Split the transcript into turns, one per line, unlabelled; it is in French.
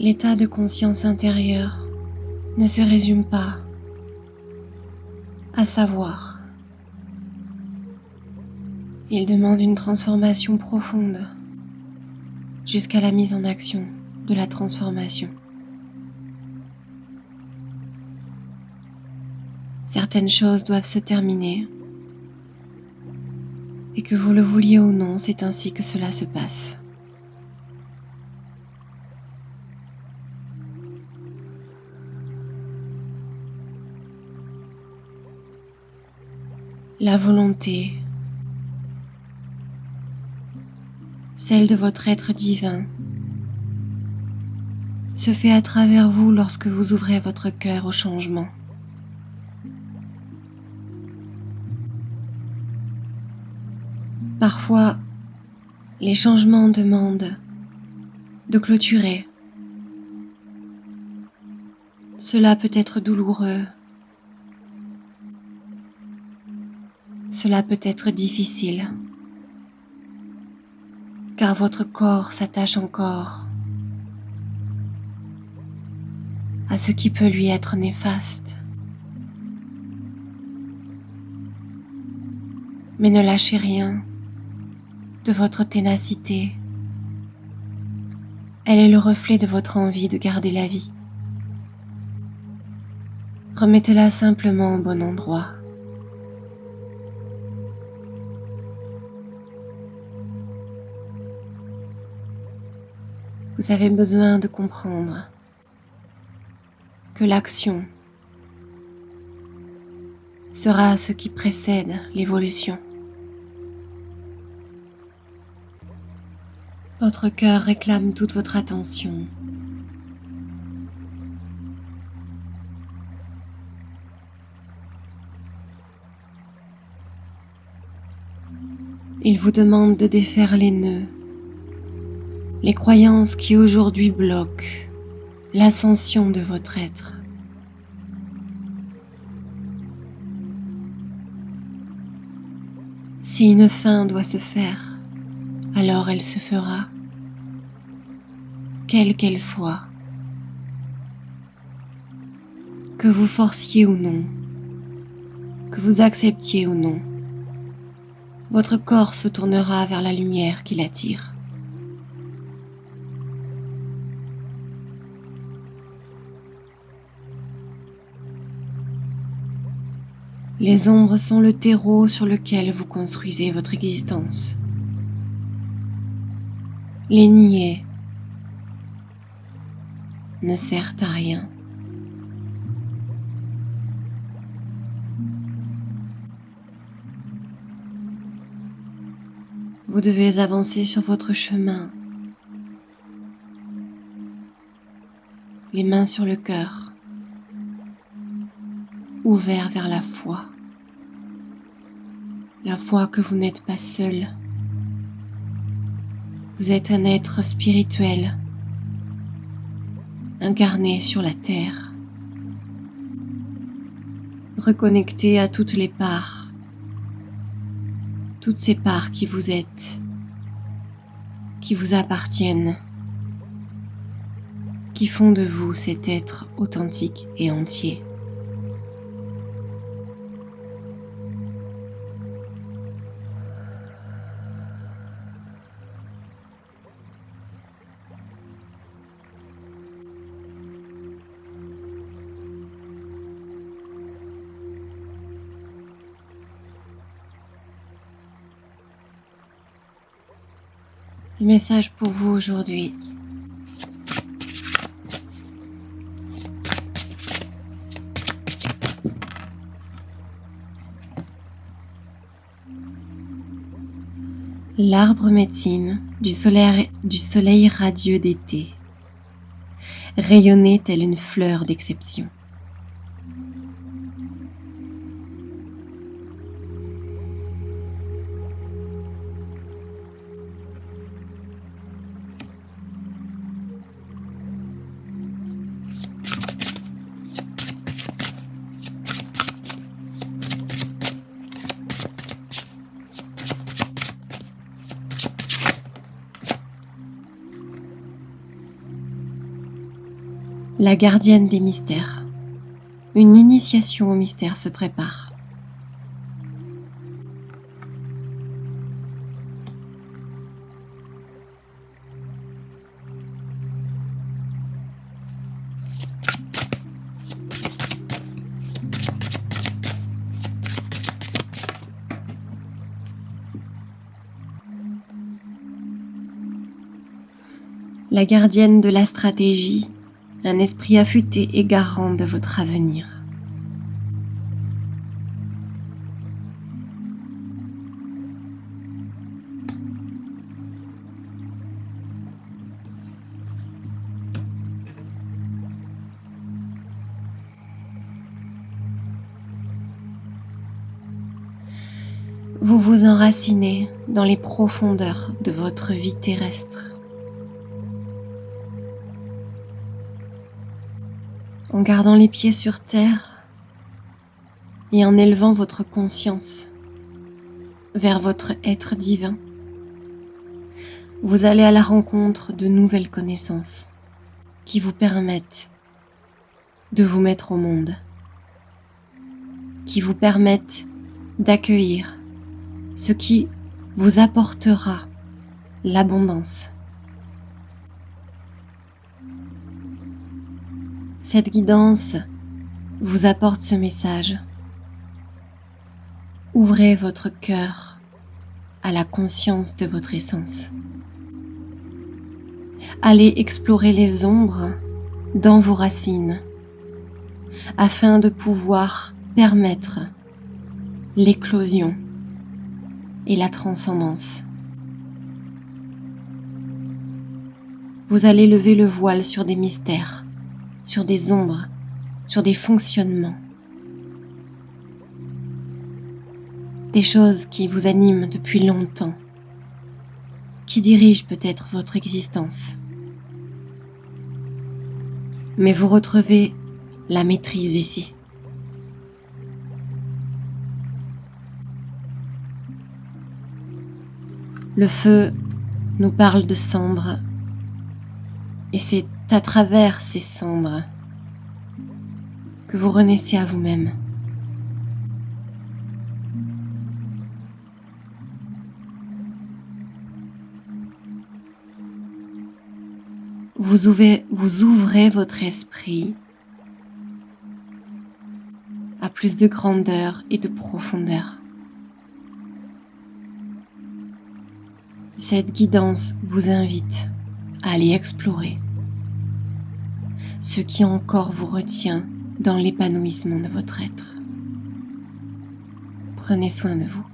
L'état de conscience intérieure ne se résume pas à savoir. Il demande une transformation profonde jusqu'à la mise en action de la transformation. Certaines choses doivent se terminer et que vous le vouliez ou non, c'est ainsi que cela se passe. La volonté, celle de votre être divin, se fait à travers vous lorsque vous ouvrez votre cœur au changement. Parfois, les changements demandent de clôturer. Cela peut être douloureux. Cela peut être difficile, car votre corps s'attache encore à ce qui peut lui être néfaste. Mais ne lâchez rien de votre ténacité. Elle est le reflet de votre envie de garder la vie. Remettez-la simplement au bon endroit. Vous avez besoin de comprendre que l'action sera ce qui précède l'évolution. Votre cœur réclame toute votre attention. Il vous demande de défaire les nœuds, les croyances qui aujourd'hui bloquent l'ascension de votre être. Si une fin doit se faire, alors elle se fera, quelle qu'elle soit. Que vous forciez ou non, que vous acceptiez ou non, votre corps se tournera vers la lumière qui l'attire. Les ombres sont le terreau sur lequel vous construisez votre existence. Les nier ne sert à rien. Vous devez avancer sur votre chemin, les mains sur le cœur, ouverts vers la foi que vous n'êtes pas seul. Vous êtes un être spirituel, incarné sur la terre, reconnecté à toutes les parts, toutes ces parts qui vous êtes, qui vous appartiennent, qui font de vous cet être authentique et entier. Le message pour vous aujourd'hui. L'arbre médecine du soleil radieux d'été rayonnait telle une fleur d'exception. La gardienne des mystères. Une initiation au mystère se prépare. La gardienne de la stratégie, un esprit affûté et garant de votre avenir. Vous vous enracinez dans les profondeurs de votre vie terrestre. En gardant les pieds sur terre et en élevant votre conscience vers votre être divin, vous allez à la rencontre de nouvelles connaissances qui vous permettent de vous mettre au monde, qui vous permettent d'accueillir ce qui vous apportera l'abondance. Cette guidance vous apporte ce message. Ouvrez votre cœur à la conscience de votre essence. Allez explorer les ombres dans vos racines afin de pouvoir permettre l'éclosion et la transcendance. Vous allez lever le voile sur des mystères, sur des ombres, sur des fonctionnements, des choses qui vous animent depuis longtemps, qui dirigent peut-être votre existence. Mais vous retrouvez la maîtrise ici. Le feu nous parle de cendres, et c'est à travers ces cendres que vous renaissez à vous-même. Vous ouvrez votre esprit à plus de grandeur et de profondeur. Cette guidance vous invite à aller explorer ce qui encore vous retient dans l'épanouissement de votre être. Prenez soin de vous.